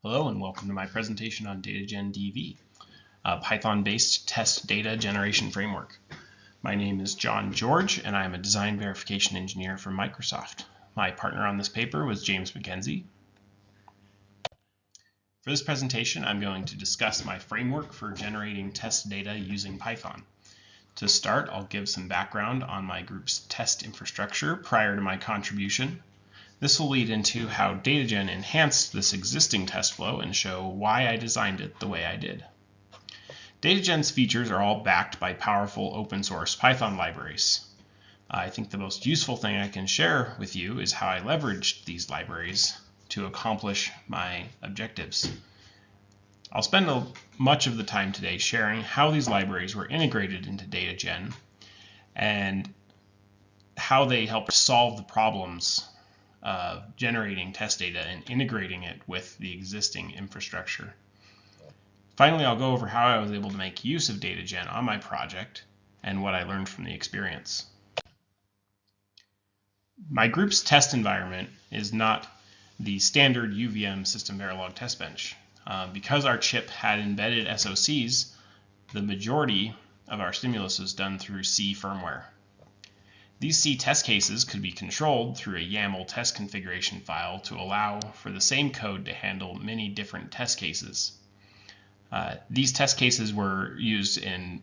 Hello and welcome to my presentation on Datagen DV, a Python-based test data generation framework. My name is John George and I am a design verification engineer for Microsoft. My partner on this paper was James Mackenzie. For this presentation, I'm going to discuss my framework for generating test data using Python. To start, I'll give some background on my group's test infrastructure prior to my contribution. This will lead into how Datagen enhanced this existing test flow and show why I designed it the way I did. Datagen's features are all backed by powerful open source Python libraries. I think the most useful thing I can share with you is how I leveraged these libraries to accomplish my objectives. I'll spend much of the time today sharing how these libraries were integrated into Datagen and how they helped solve the problems generating test data and integrating it with the existing infrastructure. Finally, I'll go over how I was able to make use of Datagen on my project and what I learned from the experience. My group's test environment is not the standard UVM system Verilog test bench. Because our chip had embedded SoCs, the majority of our stimulus was done through C firmware. These C test cases could be controlled through a YAML test configuration file to allow for the same code to handle many different test cases. These test cases were used in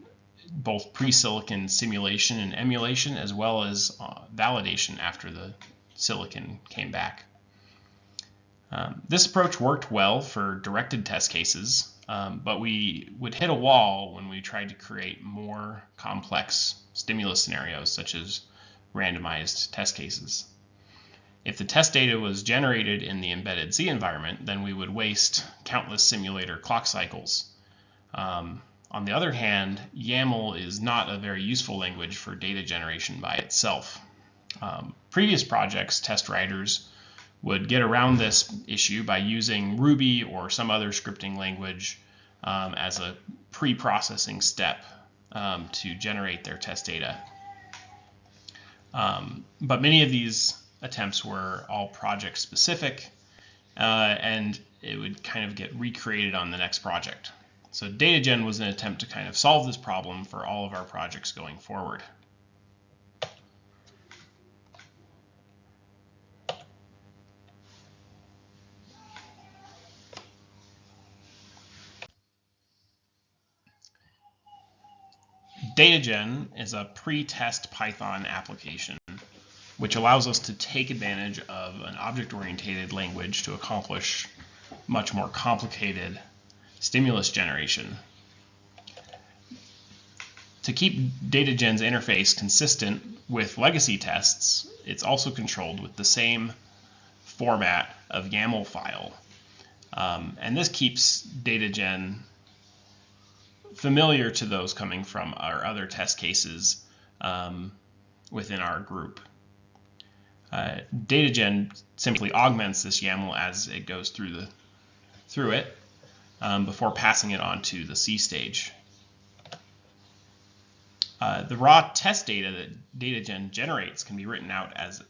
both pre-silicon simulation and emulation, as well as validation after the silicon came back. This approach worked well for directed test cases, but we would hit a wall when we tried to create more complex stimulus scenarios, such as randomized test cases. If the test data was generated in the embedded C environment, then we would waste countless simulator clock cycles. On the other hand, YAML is not a very useful language for data generation by itself. Previous projects, test writers would get around this issue by using Ruby or some other scripting language as a pre-processing step to generate their test data. But many of these attempts were all project specific and it would kind of get recreated on the next project. So Datagen was an attempt to kind of solve this problem for all of our projects going forward. Datagen is a pre-test Python application which allows us to take advantage of an object-oriented language to accomplish much more complicated stimulus generation. To keep Datagen's interface consistent with legacy tests, it's also controlled with the same format of YAML file. And this keeps Datagen familiar to those coming from our other test cases within our group. Datagen simply augments this YAML as it goes through it before passing it on to the C stage. The raw test data that Datagen generates can be written out as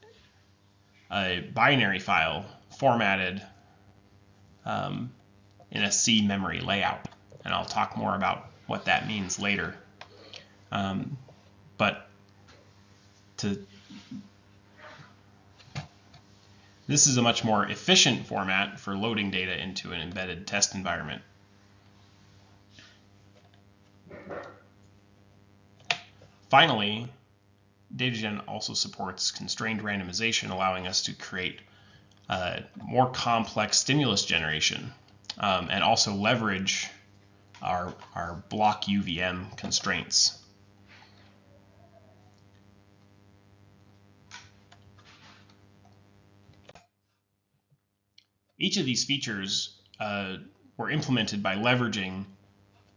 a binary file formatted in a C memory layout, and I'll talk more about what that means later. This is a much more efficient format for loading data into an embedded test environment. Finally, Datagen also supports constrained randomization, allowing us to create more complex stimulus generation and also leverage our block UVM constraints. Each of these features were implemented by leveraging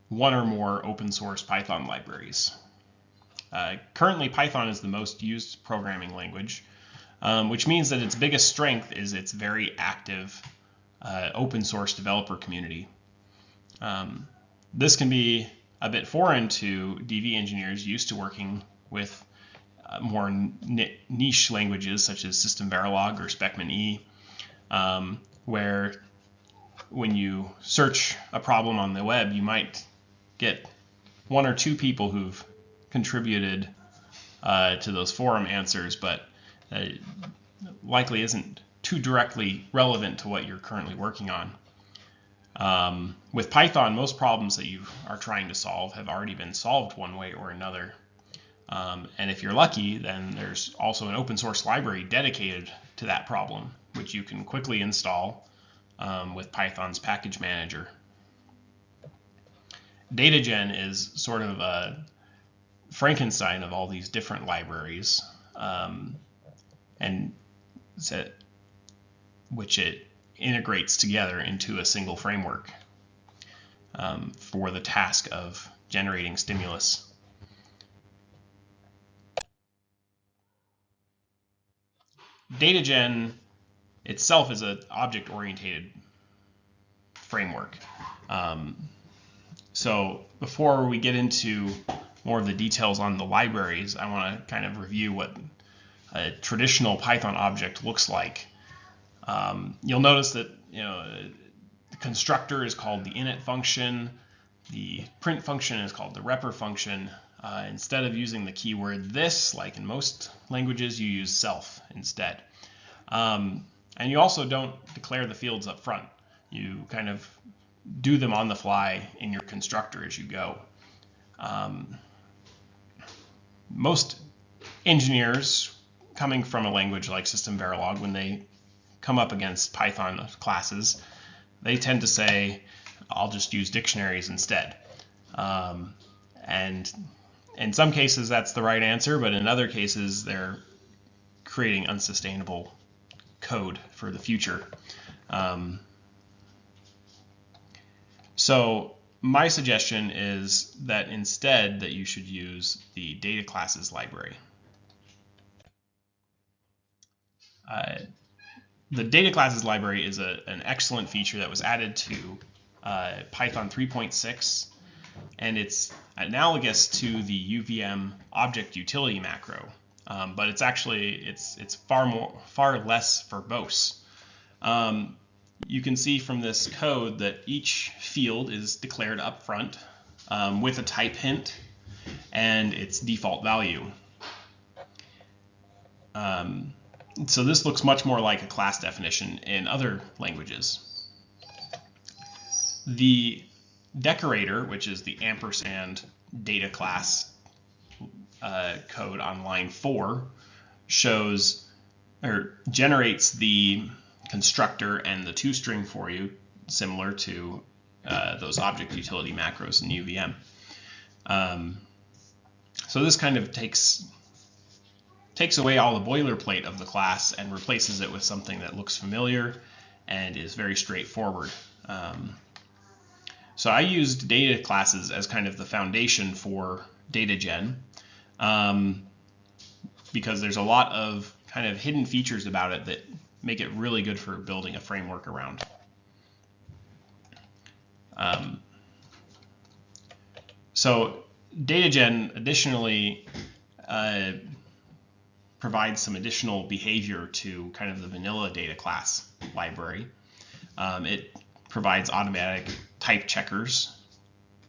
one or more open source Python libraries. Currently, Python is the most used programming language, which means that its biggest strength is its very active open source developer community. This can be a bit foreign to DV engineers used to working with more niche languages such as System Verilog or Specman E, where when you search a problem on the web, you might get one or two people who've contributed to those forum answers, but likely isn't too directly relevant to what you're currently working on. With Python, most problems that you are trying to solve have already been solved one way or another. And if you're lucky, then there's also an open source library dedicated to that problem, which you can quickly install with Python's package manager. Datagen is sort of a Frankenstein of all these different libraries, which it integrates together into a single framework for the task of generating stimulus. Datagen itself is an object-oriented framework. So before we get into more of the details on the libraries, I want to kind of review what a traditional Python object looks like. You'll notice that the constructor is called the init function, the print function is called the repr function. Instead of using the keyword this, like in most languages, you use self instead. And you also don't declare the fields up front. You kind of do them on the fly in your constructor as you go. Most engineers coming from a language like System Verilog, when they come up against Python classes, they tend to say, I'll just use dictionaries instead. And in some cases that's the right answer, but in other cases they're creating unsustainable code for the future. So my suggestion is that instead that you should use the data classes library. The data classes library is an excellent feature that was added to Python 3.6, and it's analogous to the UVM object utility macro, but it's actually it's far less verbose. You can see from this code that each field is declared up front with a type hint and its default value. So this looks much more like a class definition in other languages. The decorator, which is the ampersand data class code on line 4, generates the constructor and the toString for you, similar to those object utility macros in UVM. So this kind of takes away all the boilerplate of the class and replaces it with something that looks familiar and is very straightforward. So I used data classes as kind of the foundation for Datagen, because there's a lot of kind of hidden features about it that make it really good for building a framework around. So Datagen additionally provides some additional behavior to kind of the vanilla data class library. It provides automatic type checkers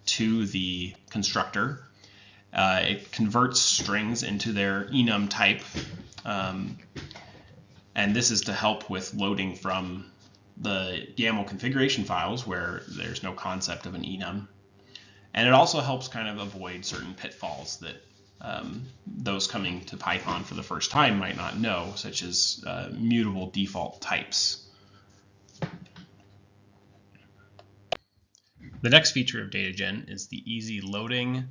to the constructor. It converts strings into their enum type, and this is to help with loading from the YAML configuration files where there's no concept of an enum. And it also helps kind of avoid certain pitfalls that those coming to Python for the first time might not know, such as mutable default types. The next feature of Datagen is the easy loading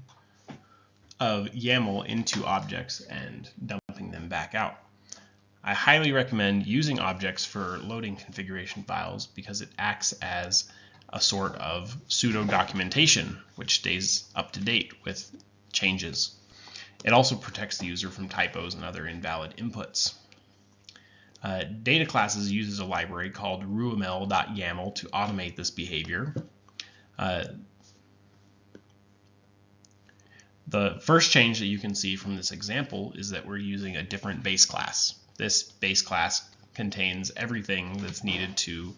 of YAML into objects and dumping them back out. I highly recommend using objects for loading configuration files because it acts as a sort of pseudo documentation which stays up to date with changes. It also protects the user from typos and other invalid inputs. Data classes uses a library called ruaml.yaml to automate this behavior. The first change that you can see from this example is that we're using a different base class. This base class contains everything that's needed to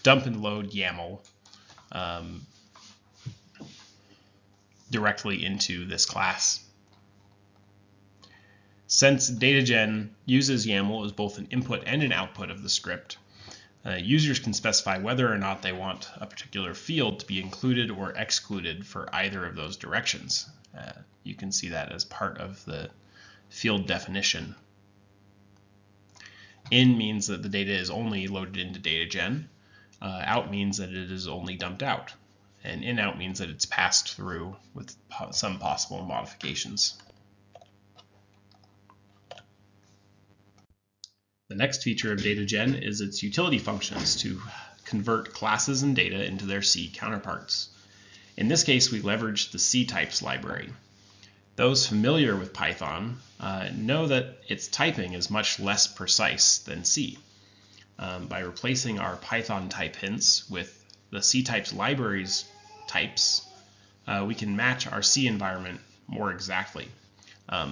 dump and load YAML directly into this class. Since Datagen uses YAML as both an input and an output of the script, users can specify whether or not they want a particular field to be included or excluded for either of those directions. You can see that as part of the field definition. In means that the data is only loaded into Datagen. Out means that it is only dumped out. And in-out means that it's passed through with some possible modifications. The next feature of Datagen is its utility functions to convert classes and data into their C counterparts. In this case, we leveraged the C types library. Those familiar with Python know that its typing is much less precise than C. By replacing our Python type hints with the C types library's types, we can match our C environment more exactly.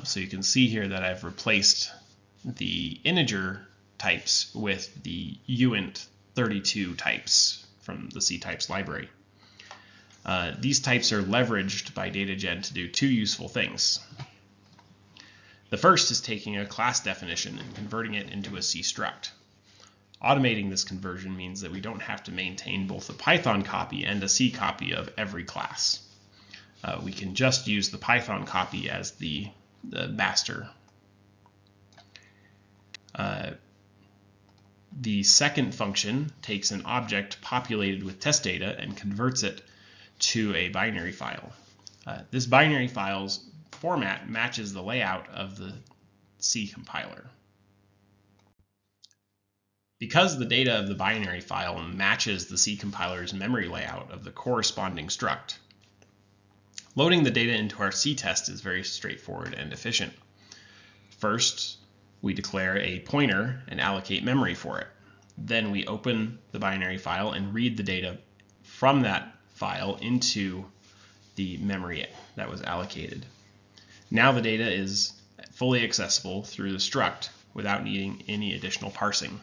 So you can see here that I've replaced the integer types with the uint32 types from the C types library. These types are leveraged by Datagen to do two useful things. The first is taking a class definition and converting it into a C struct. Automating this conversion means that we don't have to maintain both a Python copy and a C copy of every class. We can just use the Python copy as the master. The second function takes an object populated with test data and converts it to a binary file. This binary file's format matches the layout of the C compiler. Because the data of the binary file matches the C compiler's memory layout of the corresponding struct, loading the data into our C test is very straightforward and efficient. First, we declare a pointer and allocate memory for it. Then we open the binary file and read the data from that file into the memory that was allocated. Now the data is fully accessible through the struct without needing any additional parsing.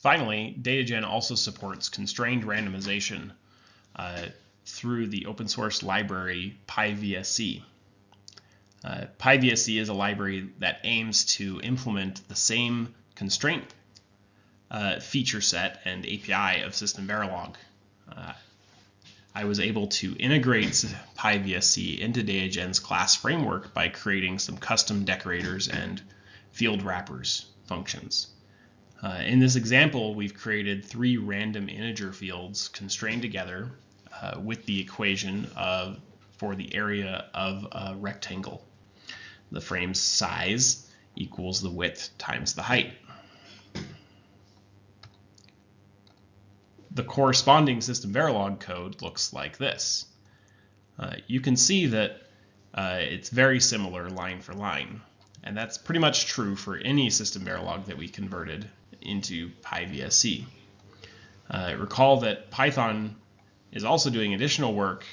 Finally, Datagen also supports constrained randomization through the open source library PyVSC. PyVSC is a library that aims to implement the same constraint feature set and API of System Verilog. I was able to integrate PyVSC into Datagen's class framework by creating some custom decorators and field wrappers functions. In this example, we've created 3 random integer fields constrained together with the equation for the area of a rectangle. The frame's size equals the width times the height. The corresponding System Verilog code looks like this. You can see that it's very similar line for line, and that's pretty much true for any System Verilog that we converted into PyVSC. Recall that Python is also doing additional work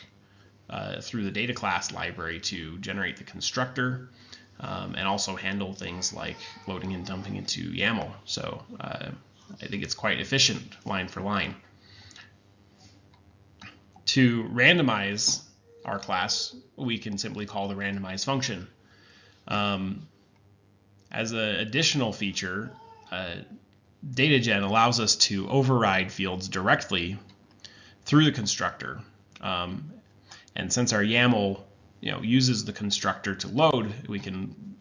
through the data class library to generate the constructor and also handle things like loading and dumping into YAML. So I think it's quite efficient line for line. To randomize our class, we can simply call the randomize function. As an additional feature, Datagen allows us to override fields directly through the constructor. And since our YAML uses the constructor to load, we can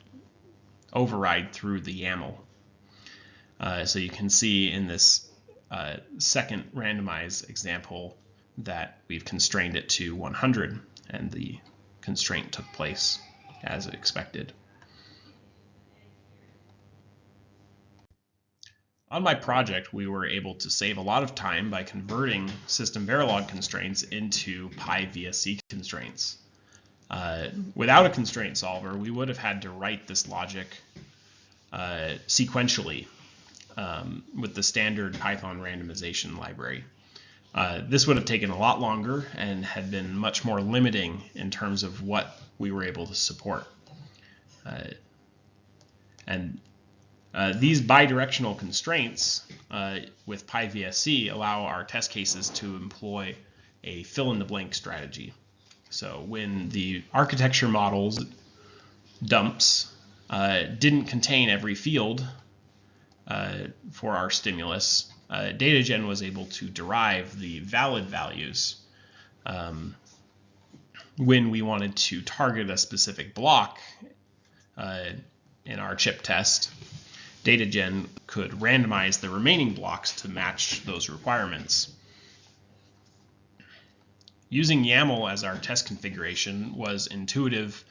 override through the YAML. So you can see in this second randomize example that we've constrained it to 100, and the constraint took place as expected. On my project, we were able to save a lot of time by converting System Verilog constraints into PyVSC constraints. Without a constraint solver, we would have had to write this logic sequentially with the standard Python randomization library. This would have taken a lot longer and had been much more limiting in terms of what we were able to support. These bidirectional constraints with PyVSC allow our test cases to employ a fill-in-the-blank strategy. So when the architecture models dumps didn't contain every field for our stimulus, Datagen was able to derive the valid values when we wanted to target a specific block in our chip test. Datagen could randomize the remaining blocks to match those requirements. Using YAML as our test configuration was intuitive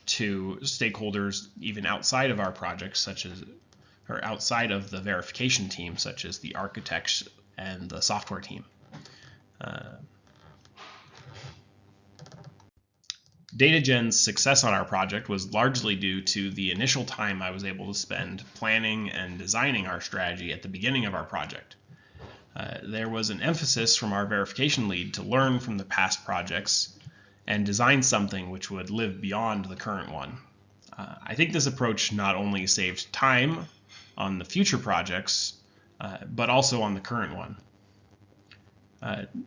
to stakeholders even outside of our project, such as, or outside of the verification team, such as the architects and the software team. Datagen's success on our project was largely due to the initial time I was able to spend planning and designing our strategy at the beginning of our project. There was an emphasis from our verification lead to learn from the past projects and design something which would live beyond the current one. I think this approach not only saved time on the future projects, but also on the current one.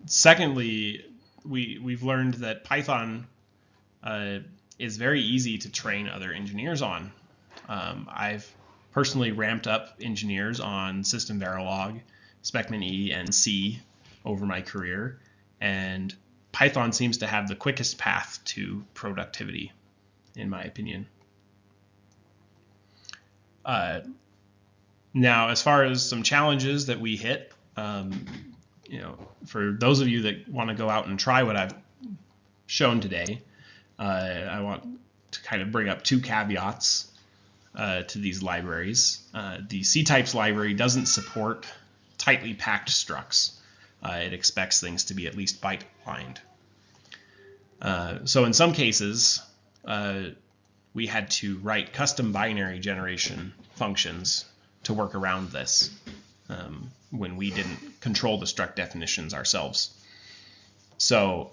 Secondly, we've learned that Python is very easy to train other engineers on. I've personally ramped up engineers on System Verilog, SpecMinE, and C over my career, and Python seems to have the quickest path to productivity, in my opinion. Now, as far as some challenges that we hit, for those of you that want to go out and try what I've shown today, I want to kind of bring up two caveats to these libraries. The C-types library doesn't support tightly packed structs. It expects things to be at least byte-aligned. So in some cases, we had to write custom binary generation functions to work around this when we didn't control the struct definitions ourselves. So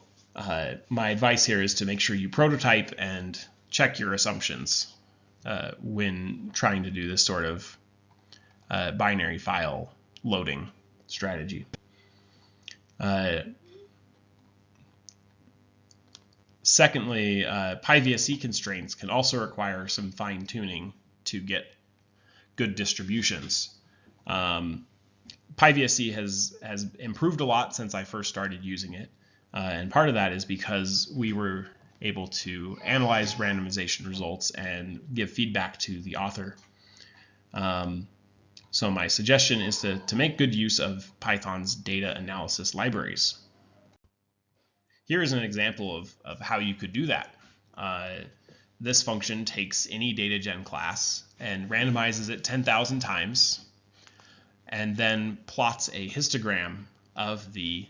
my advice here is to make sure you prototype and check your assumptions when trying to do this sort of binary file loading strategy. Secondly, PyVSC constraints can also require some fine-tuning to get good distributions. PyVSC has improved a lot since I first started using it, and part of that is because we were able to analyze randomization results and give feedback to the author. So my suggestion is to make good use of Python's data analysis libraries. Here is an example of how you could do that. This function takes any Datagen class and randomizes it 10,000 times, and then plots a histogram of the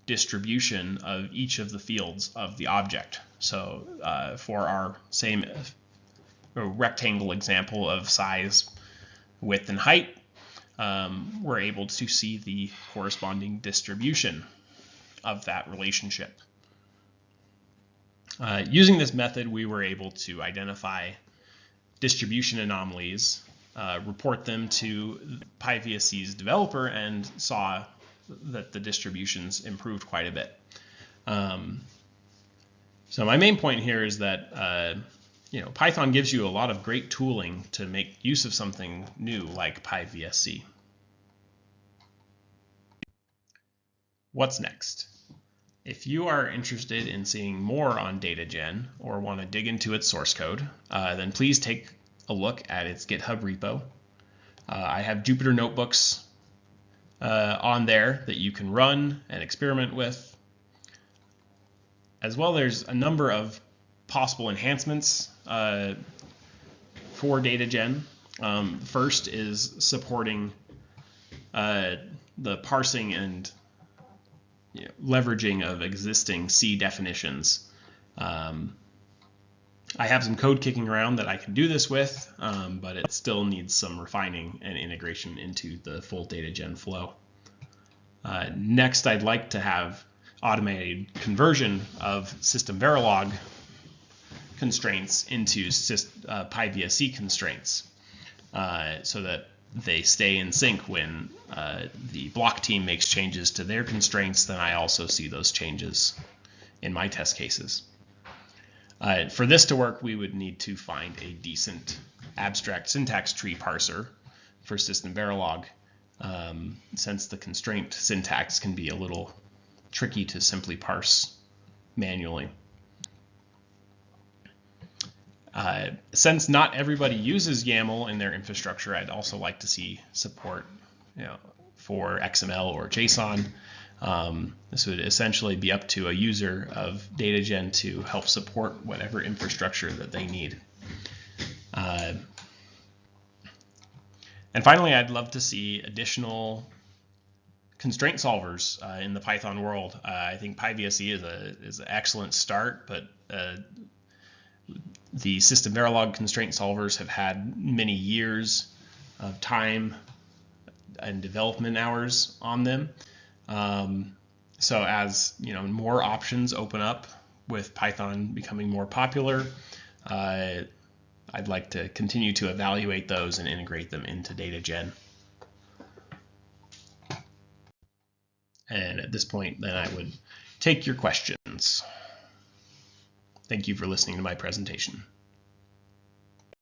distribution of each of the fields of the object. So for our same rectangle example of size, width, and height, we're able to see the corresponding distribution of that relationship. Using this method, we were able to identify distribution anomalies, report them to PyVSC's developer, and saw that the distributions improved quite a bit. So my main point here is that Python gives you a lot of great tooling to make use of something new like PyVSC. What's next? If you are interested in seeing more on Datagen or want to dig into its source code, then please take a look at its GitHub repo. I have Jupyter notebooks on there that you can run and experiment with. As well, there's a number of possible enhancements for Datagen. First is supporting the parsing and leveraging of existing C definitions. I have some code kicking around that I can do this with, but it still needs some refining and integration into the full Datagen flow. Next, I'd like to have automated conversion of System Verilog constraints into PyVSC constraints. so that they stay in sync. When the block team makes changes to their constraints, then I also see those changes in my test cases. For this to work, we would need to find a decent abstract syntax tree parser for system Verilog, since the constraint syntax can be a little tricky to simply parse manually. Since not everybody uses YAML in their infrastructure, I'd also like to see support, for XML or JSON. This would essentially be up to a user of Datagen to help support whatever infrastructure that they need. And finally, I'd love to see additional constraint solvers in the Python world. I think PyVSE is an excellent start, but the system Verilog constraint solvers have had many years of time and development hours on them. So as more options open up with Python becoming more popular, I'd like to continue to evaluate those and integrate them into Datagen. And at this point, then I would take your questions. Thank you for listening to my presentation.